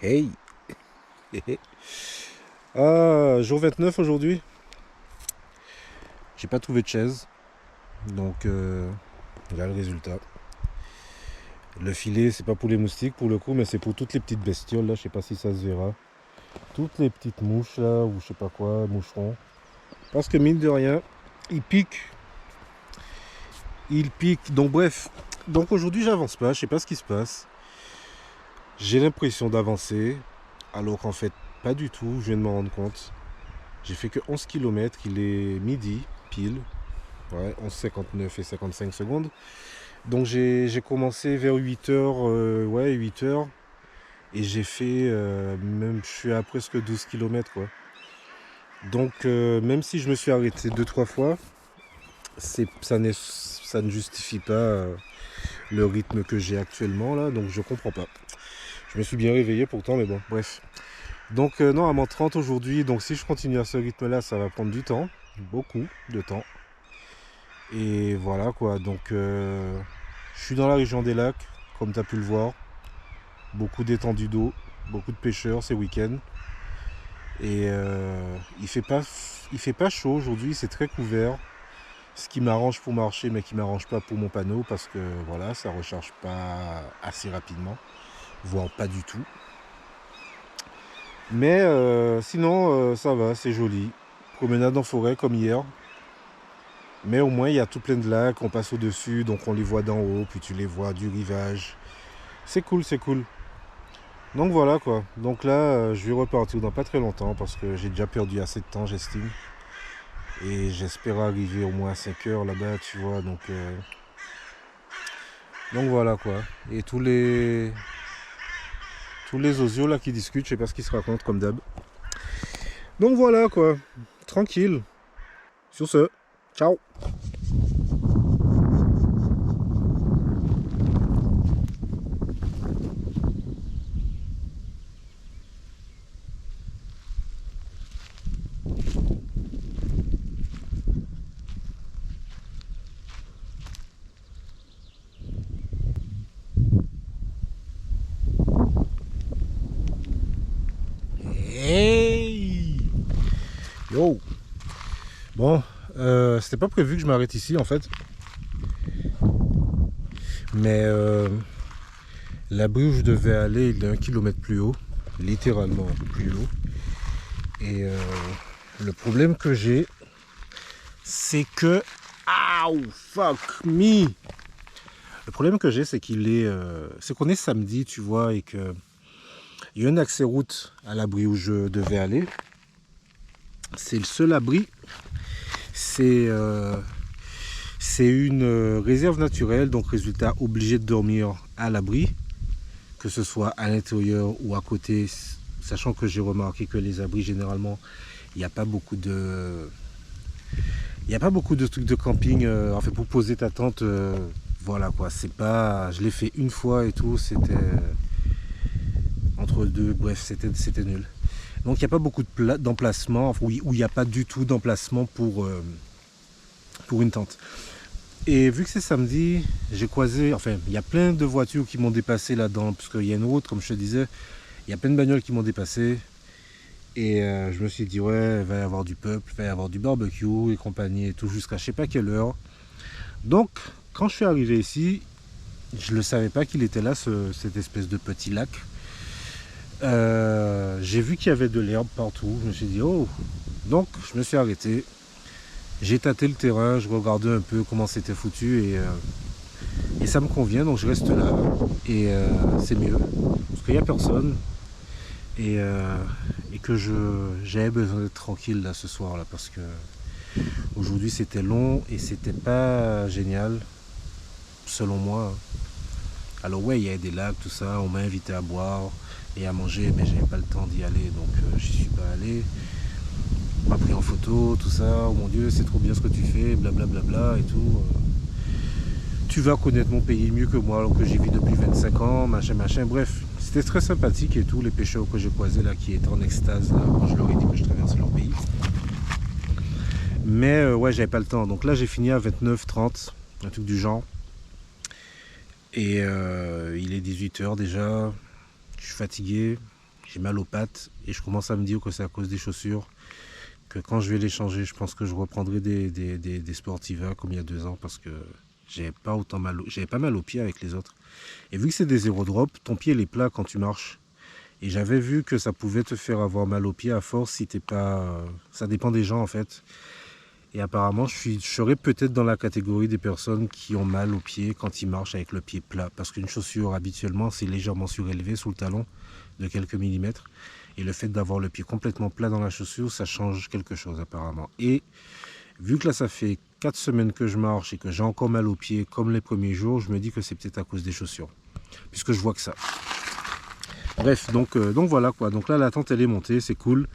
Hey. Ah, jour 29 aujourd'hui. J'ai pas trouvé de chaise. Donc là le résultat. Le filet, c'est pas pour les moustiques pour le coup, mais c'est pour toutes les petites bestioles là, je sais pas si ça se verra. Toutes les petites mouches là, ou je sais pas quoi, moucherons. Parce que mine de rien, ils piquent. Ils piquent. Donc bref. Donc aujourd'hui j'avance pas, je sais pas ce qui se passe. J'ai l'impression d'avancer, alors qu'en fait pas du tout, je viens de m'en rendre compte. J'ai fait que 11 km, il est midi, pile. Ouais, 11h59 et 55 secondes. Donc j'ai commencé vers 8h, ouais, 8h. Et j'ai fait, même, je suis à presque 12 km, quoi. Donc, même si je me suis arrêté 2-3 fois, ça ne justifie pas le rythme que j'ai actuellement, là. Donc, je comprends pas. Je me suis bien réveillé pourtant, mais bon, bref. Donc, normalement 30 aujourd'hui. Donc, si je continue à ce rythme-là, ça va prendre du temps. Beaucoup de temps. Et voilà, quoi. Donc, je suis dans la région des lacs, comme tu as pu le voir. Beaucoup d'étendues d'eau, beaucoup de pêcheurs ces week-ends. Et il fait pas chaud aujourd'hui, c'est très couvert. Ce qui m'arrange pour marcher, mais qui m'arrange pas pour mon panneau, parce que voilà, ça recharge pas assez rapidement, voire pas du tout. Mais sinon, ça va, c'est joli. Promenade en forêt comme hier. Mais au moins, il y a tout plein de lacs, on passe au-dessus, donc on les voit d'en haut, puis tu les vois du rivage. C'est cool, c'est cool. Donc voilà quoi. Donc là, je vais repartir dans pas très longtemps parce que j'ai déjà perdu assez de temps, j'estime. Et j'espère arriver au moins à 5 heures là-bas, tu vois. Donc voilà quoi. Et tous les osios là qui discutent, je sais pas ce qu'ils se racontent comme d'hab. Donc voilà quoi. Tranquille. Sur ce, ciao. Hey. Yo. Bon, c'était pas prévu que je m'arrête ici en fait. Mais l'abri où je devais aller, il est 1 kilomètre plus haut. Littéralement plus haut. Et le problème que j'ai, c'est que... Ow, fuck me. Le problème que j'ai, c'est c'est qu'on est samedi, tu vois, et que il y a un accès route à l'abri où je devais aller. C'est le seul abri. C'est une réserve naturelle, donc résultat obligé de dormir à l'abri, que ce soit à l'intérieur ou à côté, sachant que j'ai remarqué que les abris généralement, il n'y a pas beaucoup de trucs de camping, enfin pour poser ta tente, voilà quoi, c'est pas, je l'ai fait une fois et tout, c'était entre deux, bref, c'était nul. Donc il n'y a pas beaucoup d'emplacements, enfin, où il n'y a pas du tout d'emplacement pour une tente. Et vu que c'est samedi, j'ai croisé, enfin il y a plein de voitures qui m'ont dépassé là-dedans, parce qu'il y a une route, comme je te disais, il y a plein de bagnoles qui m'ont dépassé. Et je me suis dit, ouais, il va y avoir du peuple, il va y avoir du barbecue et compagnie et tout, jusqu'à je sais pas quelle heure. Donc, quand je suis arrivé ici, je ne savais pas qu'il était là, cette espèce de petit lac. J'ai vu qu'il y avait de l'herbe partout. Je me suis dit, oh. Donc, je me suis arrêté. J'ai tâté le terrain, je regardais un peu comment c'était foutu et ça me convient, donc je reste là. Et c'est mieux, parce qu'il n'y a personne. Et que j'avais besoin d'être tranquille là ce soir là, parce que aujourd'hui c'était long et c'était pas génial, selon moi. Alors ouais, il y a des lacs, tout ça, on m'a invité à boire et à manger, mais j'avais pas le temps d'y aller, donc j'y suis pas allé. On m'a pris en photo, tout ça, oh mon dieu, c'est trop bien ce que tu fais, blablabla bla bla bla et tout. Tu vas connaître mon pays mieux que moi, alors que j'y vis depuis 25 ans, machin, machin, bref. C'était très sympathique et tout, les pêcheurs que j'ai croisés là, qui étaient en extase là, quand je leur ai dit que je traversais leur pays. Mais ouais, j'avais pas le temps. Donc là, j'ai fini à 29-30, un truc du genre. Et il est 18h déjà, je suis fatigué. j'ai mal aux pattes et je commence à me dire que c'est à cause des chaussures. Que quand je vais les changer, je pense que je reprendrai des Sportiva comme il y a 2 ans parce que j'avais pas mal aux pieds avec les autres. Et vu que c'est des zéro drop, ton pied il est plat quand tu marches. Et j'avais vu que ça pouvait te faire avoir mal aux pieds à force si t'es pas... Ça dépend des gens en fait. Et apparemment, je serais peut-être dans la catégorie des personnes qui ont mal aux pieds quand ils marchent avec le pied plat. Parce qu'une chaussure, habituellement, c'est légèrement surélevé sous le talon de quelques millimètres. Et le fait d'avoir le pied complètement plat dans la chaussure, ça change quelque chose apparemment. Et vu que là, ça fait 4 semaines que je marche et que j'ai encore mal aux pieds comme les premiers jours, je me dis que c'est peut-être à cause des chaussures. Puisque je vois que ça. Bref, donc voilà quoi. Donc là, la tente, elle est montée, c'est cool.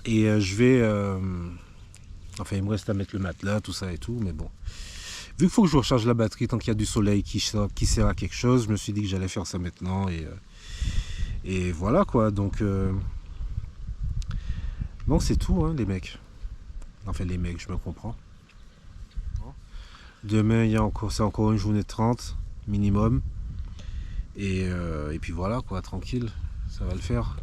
Et je vais... Enfin, il me reste à mettre le matelas, tout ça et tout, mais bon. Vu qu'il faut que je recharge la batterie tant qu'il y a du soleil qui sert à quelque chose, je me suis dit que j'allais faire ça maintenant et voilà quoi. Donc c'est tout, hein, les mecs. Enfin, les mecs, je me comprends. Demain, c'est encore une journée de 30 minimum. Et puis voilà quoi, tranquille, ça va le faire.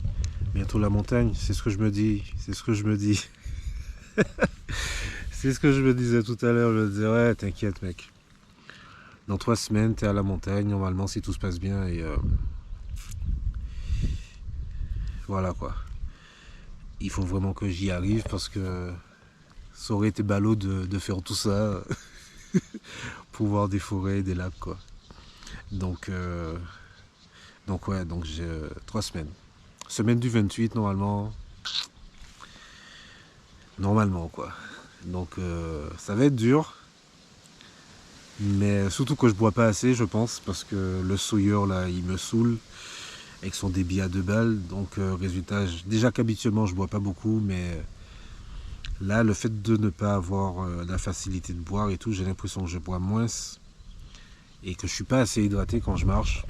Bientôt la montagne, c'est ce que je me dis. C'est ce que je me dis. C'est ce que je me disais tout à l'heure, je me disais ouais t'inquiète mec. Dans 3 semaines t'es à la montagne normalement si tout se passe bien et voilà quoi. Il faut vraiment que j'y arrive parce que ça aurait été ballot de faire tout ça pour voir des forêts et des lacs quoi. Donc j'ai 3 semaines. Semaine du 28 normalement quoi. Donc ça va être dur. Mais surtout que je bois pas assez je pense. Parce que le Sawyer là il me saoule. Avec son débit à 2 balles. Donc résultat, déjà qu'habituellement je bois pas beaucoup. Mais là le fait de ne pas avoir la facilité de boire et tout. J'ai l'impression que je bois moins. Et que je suis pas assez hydraté quand je marche.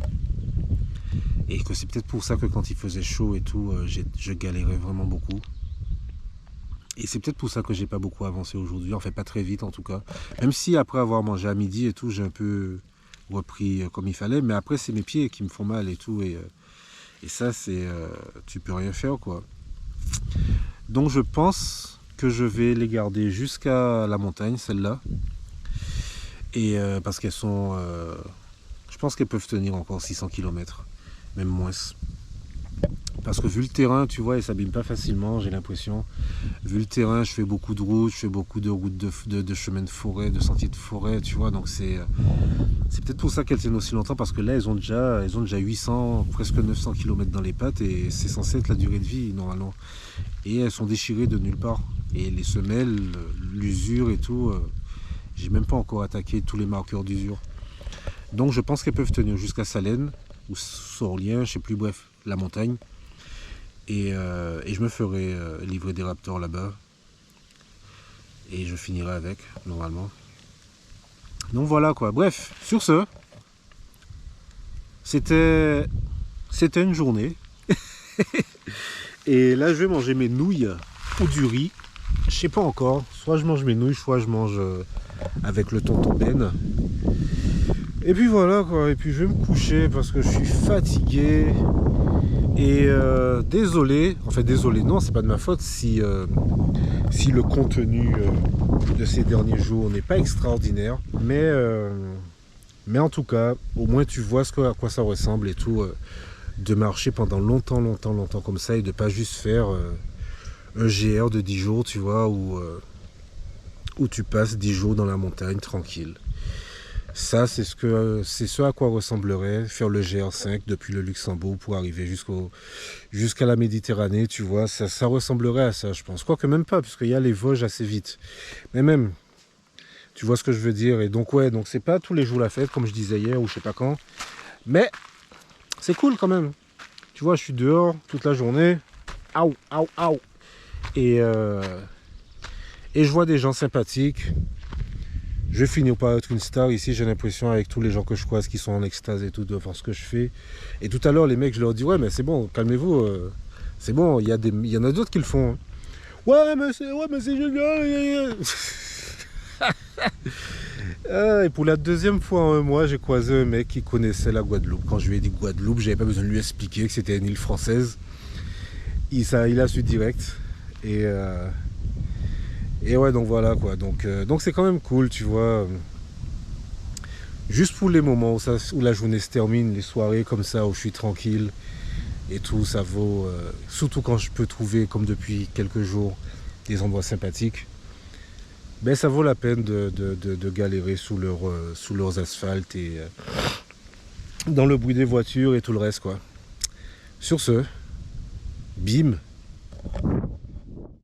Et que c'est peut-être pour ça que quand il faisait chaud et tout. Je galérais vraiment beaucoup. Et c'est peut-être pour ça que j'ai pas beaucoup avancé aujourd'hui, enfin pas très vite en tout cas. Même si après avoir mangé à midi et tout, j'ai un peu repris comme il fallait, mais après c'est mes pieds qui me font mal et tout, et ça c'est... tu peux rien faire quoi. Donc je pense que je vais les garder jusqu'à la montagne, celles-là. Et parce qu'elles sont... je pense qu'elles peuvent tenir encore 600 km, même moins. Parce que vu le terrain, tu vois, elles s'abîment pas facilement, j'ai l'impression. Vu le terrain, je fais beaucoup de routes, je fais beaucoup de routes de chemins de forêt, de sentiers de forêt, tu vois. Donc c'est peut-être pour ça qu'elles tiennent aussi longtemps, parce que là, elles ont déjà 800, presque 900 km dans les pattes, et c'est censé être la durée de vie, normalement. Et elles sont déchirées de nulle part. Et les semelles, l'usure et tout, j'ai même pas encore attaqué tous les marqueurs d'usure. Donc je pense qu'elles peuvent tenir jusqu'à Salène, ou Sorlien, je sais plus, bref, la montagne. Et je me ferai livrer des Raptors là-bas. Et je finirai avec, normalement. Donc voilà quoi. Bref, sur ce, c'était une journée. Et là, je vais manger mes nouilles ou du riz. Je sais pas encore. Soit je mange mes nouilles, soit je mange avec le tonton Ben. Et puis voilà quoi. Et puis je vais me coucher parce que je suis fatigué. Et désolé, non, c'est pas de ma faute si le contenu de ces derniers jours n'est pas extraordinaire, mais en tout cas, au moins tu vois à quoi ça ressemble et tout, de marcher pendant longtemps comme ça et de pas juste faire un GR de 10 jours, tu vois, où tu passes 10 jours dans la montagne tranquille. Ça, c'est ce à quoi ressemblerait faire le GR5 depuis le Luxembourg pour arriver jusqu'à la Méditerranée, tu vois. Ça ressemblerait à ça, je pense. Quoique même pas, puisqu'il y a les Vosges assez vite. Mais même, tu vois ce que je veux dire. Et donc, ouais, donc c'est pas tous les jours la fête, comme je disais hier, ou je sais pas quand. Mais c'est cool quand même. Tu vois, je suis dehors toute la journée. Aouh, aouh, aouh. Et je vois des gens sympathiques. Je vais finir par être une star ici, j'ai l'impression, avec tous les gens que je croise qui sont en extase et tout, de voir ce que je fais. Et tout à l'heure, les mecs, je leur dis, ouais, mais c'est bon, calmez-vous, c'est bon, il y en a d'autres qui le font. Ouais, mais c'est génial. Et pour la deuxième fois en un mois, j'ai croisé un mec qui connaissait la Guadeloupe. Quand je lui ai dit Guadeloupe, j'avais pas besoin de lui expliquer que c'était une île française. il a su direct. Et ouais, donc voilà quoi. Donc c'est quand même cool, tu vois. Juste pour les moments où la journée se termine, les soirées comme ça, où je suis tranquille et tout, ça vaut. Surtout quand je peux trouver, comme depuis quelques jours, des endroits sympathiques. Ben ça vaut la peine de galérer sous leurs asphaltes et dans le bruit des voitures et tout le reste quoi. Sur ce, bim.